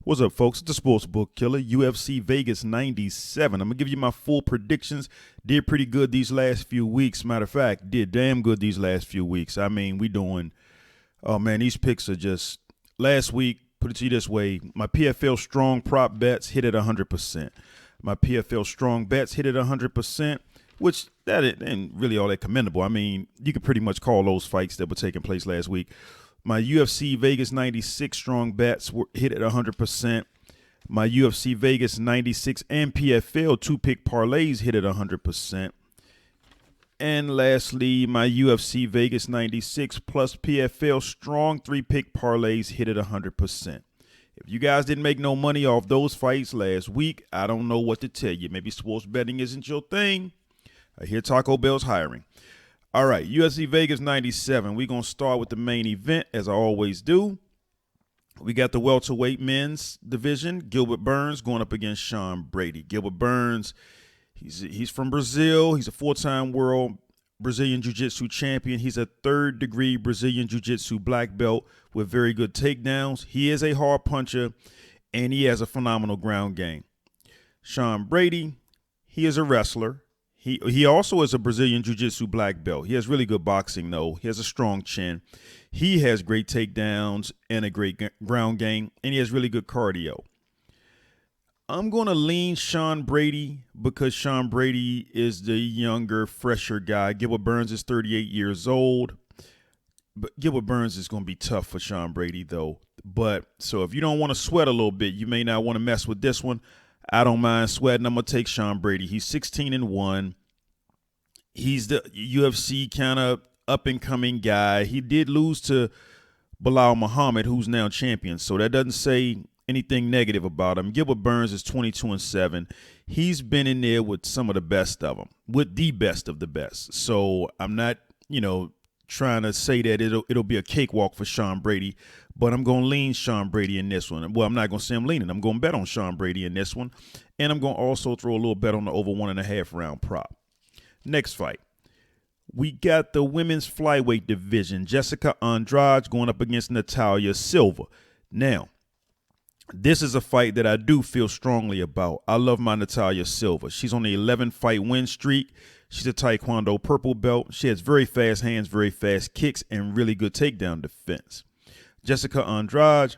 What's up, folks? It's the Sportsbook Killa, UFC Vegas 97. I'm going to give you my full predictions. Did pretty good these last few weeks. Matter of fact, did damn good these last few weeks. I mean, oh man, these picks are just, last week, put it to you this way, my PFL strong prop bets hit at 100%. My PFL strong bets hit at 100%, which that ain't really all that commendable. I mean, you could pretty much call those fights that were taking place last week. My UFC Vegas 96 strong bets were hit at 100%. My UFC Vegas 96 and PFL two-pick parlays hit at 100%. And lastly, my UFC Vegas 96 plus PFL strong three-pick parlays hit at 100%. If you guys didn't make no money off those fights last week, I don't know what to tell you. Maybe sports betting isn't your thing. I hear Taco Bell's hiring. All right, UFC Vegas 97. We're going to start with the main event, as I always do. We got the welterweight men's division. Gilbert Burns going up against Sean Brady. Gilbert Burns, he's from Brazil. He's a four-time world Brazilian Jiu-Jitsu champion. He's a third-degree Brazilian Jiu-Jitsu black belt with very good takedowns. He is a hard puncher, and he has a phenomenal ground game. Sean Brady, he is a wrestler. He also is a Brazilian Jiu-Jitsu black belt. He has really good boxing, though. He has a strong chin. He has great takedowns and a great ground game, and he has really good cardio. I'm going to lean Sean Brady because Sean Brady is the younger, fresher guy. Gilbert Burns is 38 years old. But Gilbert Burns is going to be tough for Sean Brady, though. But so if you don't want to sweat a little bit, you may not want to mess with this one. I don't mind sweating. I'm going to take Sean Brady. He's 16-1. He's the UFC kind of up-and-coming guy. He did lose to Bilal Muhammad, who's now champion. So that doesn't say anything negative about him. Gilbert Burns is 22-7. He's been in there with some of the best of them, with the best of the best. So I'm not, trying to say that it'll be a cakewalk for Sean Brady, but I'm going to lean Sean Brady in this one. Well, I'm not going to say I'm leaning. I'm going to bet on Sean Brady in this one, and I'm going to also throw a little bet on the over 1.5 round prop. Next fight, we got the women's flyweight division. Jessica Andrade going up against Natalia Silva. Now, this is a fight that I do feel strongly about. I love my Natalia Silva. She's on the 11-fight win streak. She's a Taekwondo purple belt. She has very fast hands, very fast kicks, and really good takedown defense. Jessica Andrade,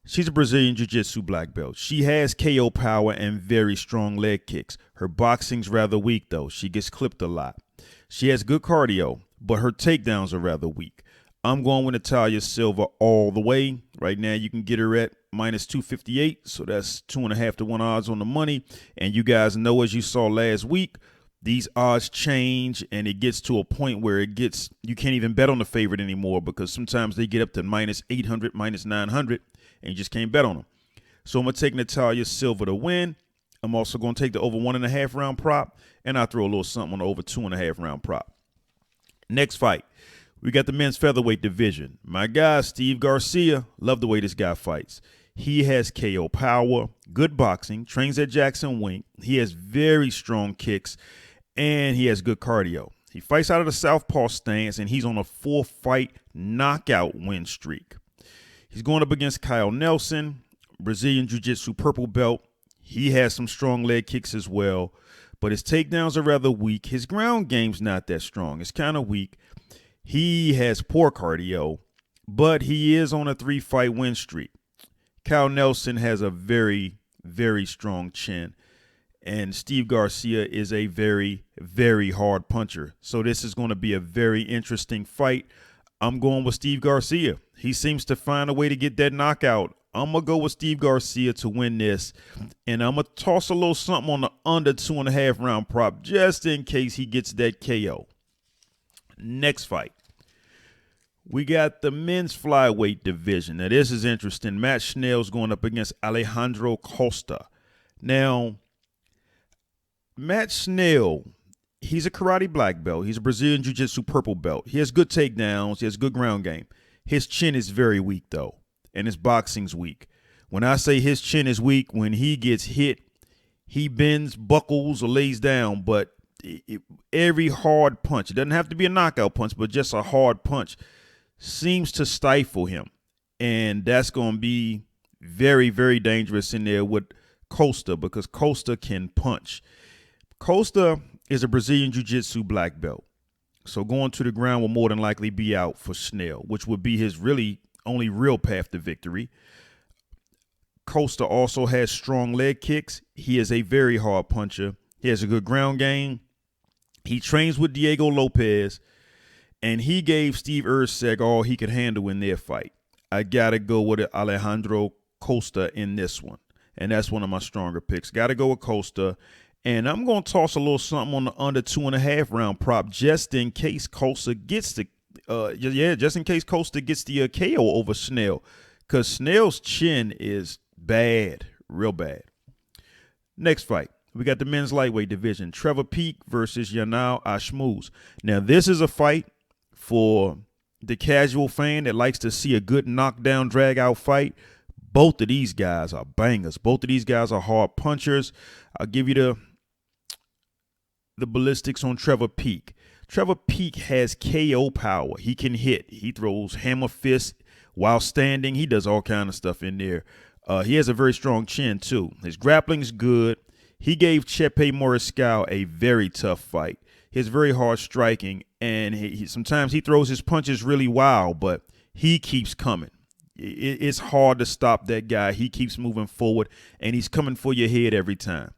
she's a Brazilian Jiu-Jitsu black belt. She has KO power and very strong leg kicks. Her boxing's rather weak, though. She gets clipped a lot. She has good cardio, but her takedowns are rather weak. I'm going with Natalia Silva all the way. Right now, you can get her at minus 258, so that's 2.5 to 1 odds on the money. And you guys know, as you saw last week, these odds change, and it gets to a point where you can't even bet on the favorite anymore because sometimes they get up to minus 800, minus 900, and you just can't bet on them. So I'm going to take Natalia Silva to win. I'm also going to take the over 1.5 round prop, and I'll throw a little something on the over 2.5 round prop. Next fight, we got the men's featherweight division. My guy, Steve Garcia, love the way this guy fights. He has KO power, good boxing, trains at Jackson Wink. He has very strong kicks, and he has good cardio. He fights out of the southpaw stance, and he's on a 4-fight knockout win streak. He's going up against Kyle Nelson, Brazilian Jiu-Jitsu purple belt. He has some strong leg kicks as well, but his takedowns are rather weak. His ground game's not that strong. It's kind of weak. He has poor cardio, but he is on a 3-fight win streak. Kyle Nelson has a very, very strong chin, and Steve Garcia is a very, very hard puncher. So this is going to be a very interesting fight. I'm going with Steve Garcia. He seems to find a way to get that knockout. I'm going to go with Steve Garcia to win this, and I'm going to toss a little something on the under 2.5 round prop just in case he gets that KO. Next fight, we got the men's flyweight division. Now, this is interesting. Matt Schnell's going up against Alejandro Costa. Now, Matt Schnell, he's a karate black belt. He's a Brazilian Jiu-Jitsu purple belt. He has good takedowns. He has good ground game. His chin is very weak, though, and his boxing's weak. When I say his chin is weak, when he gets hit, he bends, buckles, or lays down, but every hard punch, it doesn't have to be a knockout punch, but just a hard punch, seems to stifle him. And that's going to be very, very dangerous in there with Costa because Costa can punch. Costa is a Brazilian Jiu-Jitsu black belt. So going to the ground will more than likely be out for Schnell, which would be his really only real path to victory. Costa also has strong leg kicks. He is a very hard puncher. He has a good ground game. He trains with Diego Lopez, and he gave Steve Erceg all he could handle in their fight. I got to go with Alejandro Costa in this one, and that's one of my stronger picks. Got to go with Costa, and I'm going to toss a little something on the under 2.5 round prop just in case Costa gets the KO over Schnell, because Schnell's chin is bad, real bad. Next fight. We got the men's lightweight division. Trevor Peek versus Yanal Ashmos. Now, this is a fight for the casual fan that likes to see a good knockdown, drag-out fight. Both of these guys are bangers. Both of these guys are hard punchers. I'll give you the ballistics on Trevor Peek. Trevor Peek has KO power. He can hit. He throws hammer fists while standing. He does all kind of stuff in there. He has a very strong chin, too. His grappling's good. He gave Chepe Moriscal a very tough fight. He's very hard striking, and sometimes he throws his punches really wild, but he keeps coming. It's hard to stop that guy. He keeps moving forward, and he's coming for your head every time.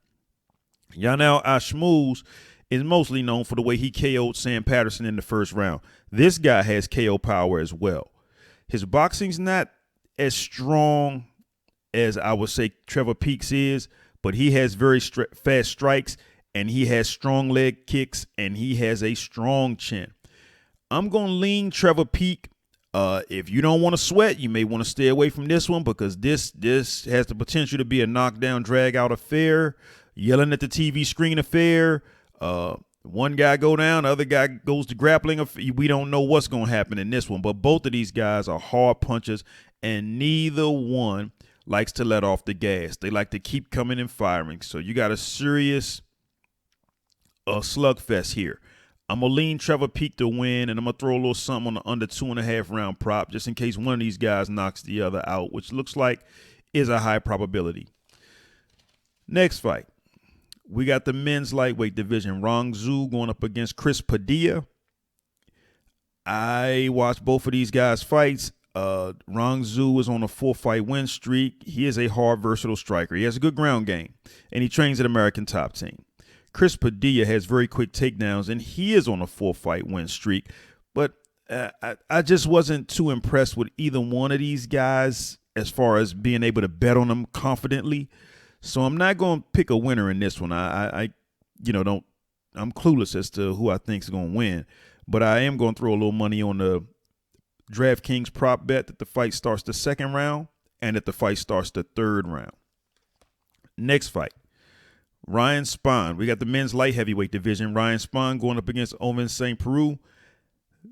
Yanal Ashmos is mostly known for the way he KO'd Sam Patterson in the first round. This guy has KO power as well. His boxing's not as strong as I would say Trevor Peek's is, but he has very fast strikes, and he has strong leg kicks, and he has a strong chin. I'm going to lean Trevor Peek. If you don't want to sweat, you may want to stay away from this one because this has the potential to be a knockdown, drag-out affair, yelling at the TV screen affair. One guy go down, the other guy goes to grappling. We don't know what's going to happen in this one, but both of these guys are hard punchers, and neither one likes to let off the gas. They like to keep coming and firing. So you got a serious slugfest here. I'm going to lean Trevor Peek to win, and I'm going to throw a little something on the under 2.5 round prop just in case one of these guys knocks the other out, which looks like is a high probability. Next fight. We got the men's lightweight division. Rong Zhu going up against Chris Padilla. I watched both of these guys' fights. Rong Zhu is on a 4-fight win streak. He is a hard, versatile striker. He has a good ground game, and he trains at American Top Team. Chris Padilla has very quick takedowns, and he is on a 4-fight win streak. But I just wasn't too impressed with either one of these guys as far as being able to bet on them confidently. So I'm not going to pick a winner in this one. I'm clueless as to who I think is going to win, but I am going to throw a little money on the DraftKings prop bet that the fight starts the second round and that the fight starts the third round. Next fight, Ryan Spann. We got the men's light heavyweight division. Ryan Spann going up against Ovince St. Preux.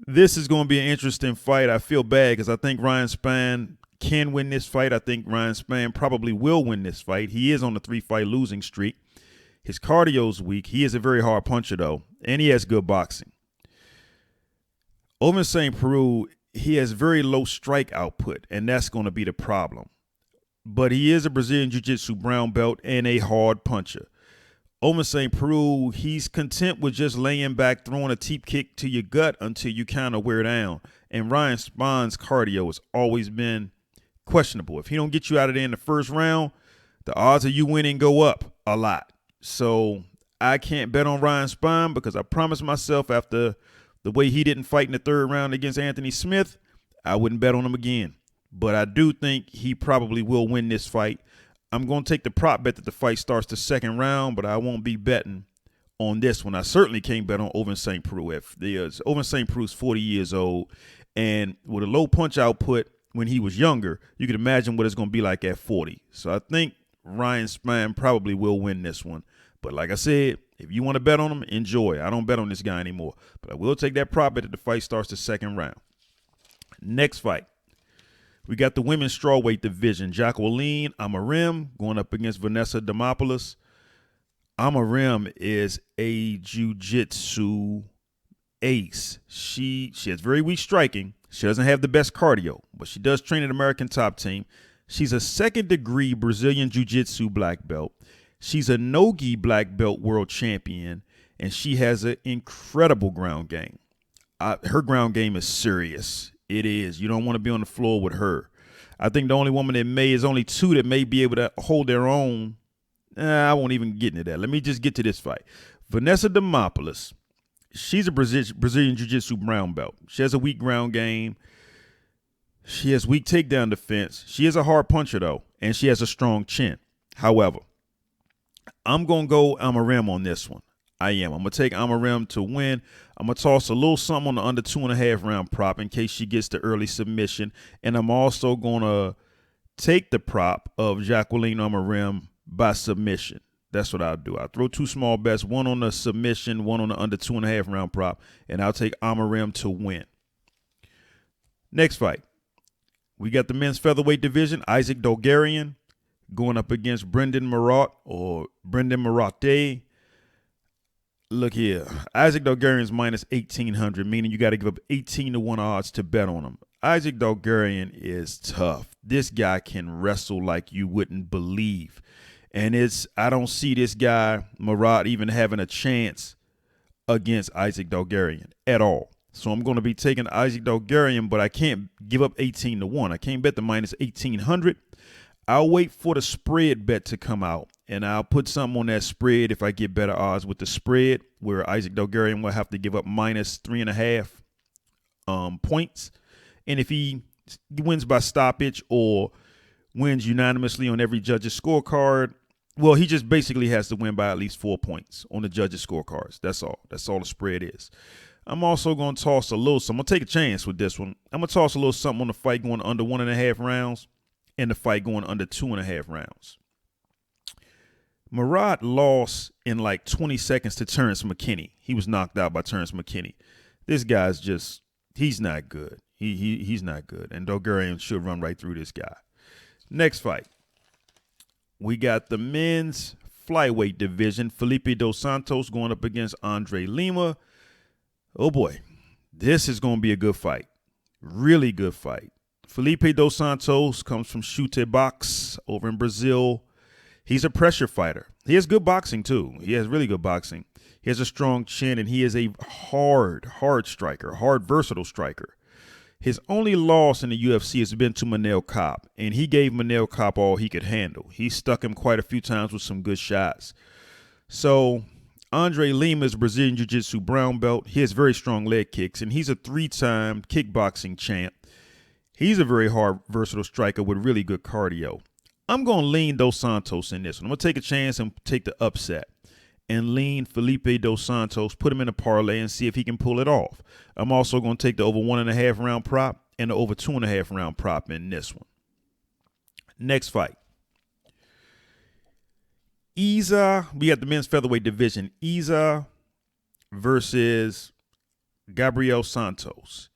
This is going to be an interesting fight. I feel bad because I think Ryan Spann can win this fight. I think Ryan Spann probably will win this fight. He is on a 3-fight losing streak. His cardio's weak. He is a very hard puncher, though, and he has good boxing. Ovince St. Preux, he has very low strike output, and that's going to be the problem. But he is a Brazilian Jiu-Jitsu brown belt and a hard puncher. Ovince St. Preux, he's content with just laying back, throwing a teep kick to your gut until you kind of wear down. And Ryan Spann's cardio has always been questionable. If he don't get you out of there in the first round, the odds of you winning go up a lot. So I can't bet on Ryan Spann because I promised myself after the way he didn't fight in the third round against Anthony Smith, I wouldn't bet on him again. But I do think he probably will win this fight. I'm going to take the prop bet that the fight starts the second round, but I won't be betting on this one. I certainly can't bet on Ovince St. Preux. Ovince St. Preux is 40 years old, and with a low punch output when he was younger, you can imagine what it's going to be like at 40. So I think Ryan Spann probably will win this one. But like I said, if you want to bet on him, enjoy. I don't bet on this guy anymore. But I will take that prop bet that the fight starts the second round. Next fight. We got the women's strawweight division. Jacqueline Amorim going up against Vanessa Demopoulos. Amorim is a jiu-jitsu ace. She has very weak striking. She doesn't have the best cardio, but she does train at American Top Team. She's a second-degree Brazilian Jiu-Jitsu black belt. She's a no-gi black belt world champion, and she has an incredible ground game. Her ground game is serious. It is. You don't want to be on the floor with her. I think the only woman is only two that may be able to hold their own. I won't even get into that. Let me just get to this fight. Vanessa Demopoulos. She's a Brazilian Jiu-Jitsu brown belt. She has a weak ground game. She has weak takedown defense. She is a hard puncher, though, and she has a strong chin. However, I'm going to go Amorim on this one. I am. I'm going to take Amorim to win. I'm going to toss a little something on the under 2.5 round prop in case she gets the early submission. And I'm also going to take the prop of Jacqueline Amorim by submission. That's what I'll do. I'll throw two small bets, one on the submission, one on the under 2.5 round prop, and I'll take Amorim to win. Next fight. We got the men's featherweight division. Isaac Dulgarian going up against Brendan Murat or Brendan Murat. Look here. Isaac Dulgarian's minus 1,800, meaning you got to give up 18-1 odds to bet on him. Isaac Dulgarian is tough. This guy can wrestle like you wouldn't believe. And I don't see this guy, Murat, even having a chance against Isaac Dulgarian at all. So I'm going to be taking Isaac Dulgarian, but I can't give up 18-1. I can't bet the minus 1,800. I'll wait for the spread bet to come out, and I'll put something on that spread if I get better odds with the spread, where Isaac Dulgarian will have to give up minus 3.5 points. And if he wins by stoppage or wins unanimously on every judge's scorecard, well, he just basically has to win by at least 4 points on the judges' scorecards. That's all. That's all the spread is. I'm also going to toss a little something. I'm going to take a chance with this one. I'm going to toss a little something on the fight going under 1.5 rounds and the fight going under 2.5 rounds. Murat lost in like 20 seconds to Terrence McKinney. He was knocked out by Terrence McKinney. This guy's just, he's not good. He's not good. And Dulgarian should run right through this guy. Next fight. We got the men's flyweight division. Felipe Dos Santos going up against Andrade Lima. Oh, boy. This is going to be a good fight. Really good fight. Felipe Dos Santos comes from Chute Box over in Brazil. He's a pressure fighter. He has good boxing, too. He has really good boxing. He has a strong chin, and he is a hard striker, versatile striker. His only loss in the UFC has been to Manel Kape, and he gave Manel Kape all he could handle. He stuck him quite a few times with some good shots. So Andrade Lima is a Brazilian Jiu-Jitsu brown belt. He has very strong leg kicks, and he's a 3-time kickboxing champ. He's a very hard, versatile striker with really good cardio. I'm going to lean Dos Santos in this one. I'm going to take a chance and take the upset and lean Felipe Dos Santos, put him in a parlay and see if he can pull it off. I'm also going to take the over 1.5 round prop and the over 2.5 round prop in this one. Next fight. Issa, we got the men's featherweight division. Issa versus Gabriel Santos.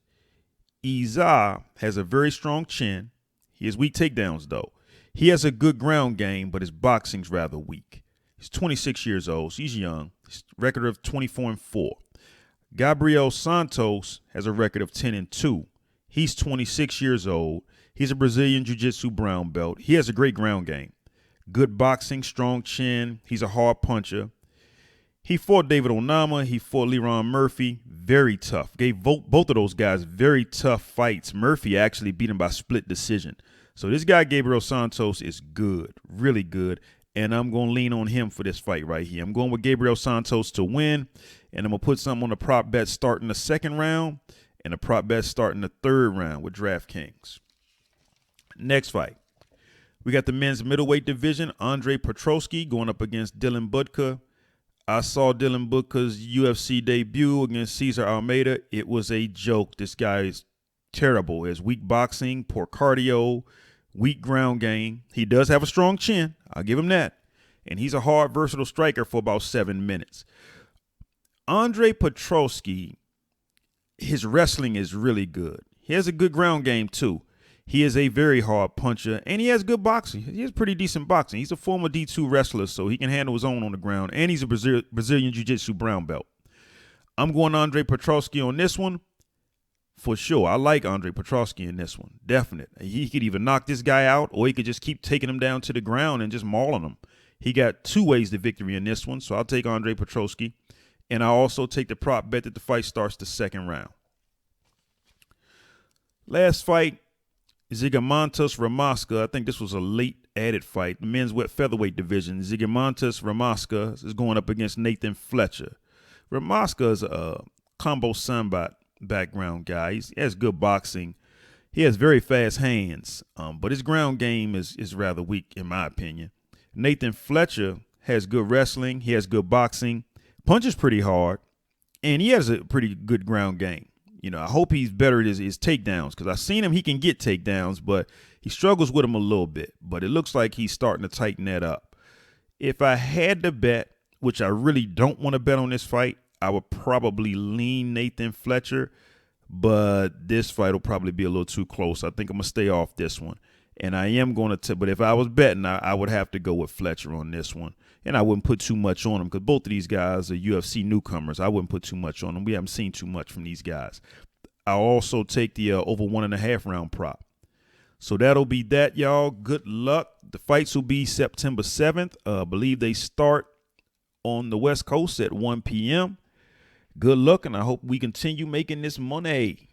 Issa has a very strong chin. He has weak takedowns, though. He has a good ground game, but his boxing's rather weak. He's 26 years old. So he's young. His record of 24-4. Gabriel Santos has a record of 10-2. He's 26 years old. He's a Brazilian Jiu-Jitsu brown belt. He has a great ground game. Good boxing, strong chin. He's a hard puncher. He fought David Onama. He fought Leron Murphy. Very tough. Gave both of those guys very tough fights. Murphy actually beat him by split decision. So this guy, Gabriel Santos, is good, really good. And I'm going to lean on him for this fight right here. I'm going with Gabriel Santos to win. And I'm going to put something on the prop bet starting the second round and a prop bet starting the third round with DraftKings. Next fight. We got the men's middleweight division. Andrade Petroski going up against Dylan Bukka. I saw Dylan Bukka's UFC debut against Cesar Almeida. It was a joke. This guy is terrible. He has weak boxing, poor cardio, weak ground game. He does have a strong chin. I'll give him that. And he's a hard, versatile striker for about 7 minutes. Andrade Petroski, his wrestling is really good. He has a good ground game, too. He is a very hard puncher, and he has good boxing. He has pretty decent boxing. He's a former D2 wrestler, so he can handle his own on the ground, and he's a Brazilian Jiu-Jitsu brown belt. I'm going Andrade Petroski on this one. For sure. I like Andre Petroski in this one. Definite. He could either knock this guy out or he could just keep taking him down to the ground and just mauling him. He got 2 ways to victory in this one, so I'll take Andre Petroski. And I'll also take the prop bet that the fight starts the 2nd round. Last fight, Zigomantas Ramaska. I think this was a late added fight. The men's featherweight division. Zigomantas Ramaska is going up against Nathan Fletcher. Ramaska is a combo sambat background guy. He has good boxing. He has very fast hands, but his ground game is rather weak in my opinion. Nathan Fletcher has good wrestling. He has good boxing. Punches pretty hard, and he has a pretty good ground game. You know, I hope he's better at his takedowns because I've seen him. He can get takedowns, but he struggles with them a little bit. But it looks like he's starting to tighten that up. If I had to bet, which I really don't want to bet on this fight, I would probably lean Nathan Fletcher, but this fight will probably be a little too close. I think I'm going to stay off this one. And I am going to, but if I was betting, I would have to go with Fletcher on this one. And I wouldn't put too much on them because both of these guys are UFC newcomers. I wouldn't put too much on them. We haven't seen too much from these guys. I'll also take the over 1.5 round prop. So that'll be that, y'all. Good luck. The fights will be September 7th. I believe they start on the West Coast at 1 p.m. Good luck, and I hope we continue making this money.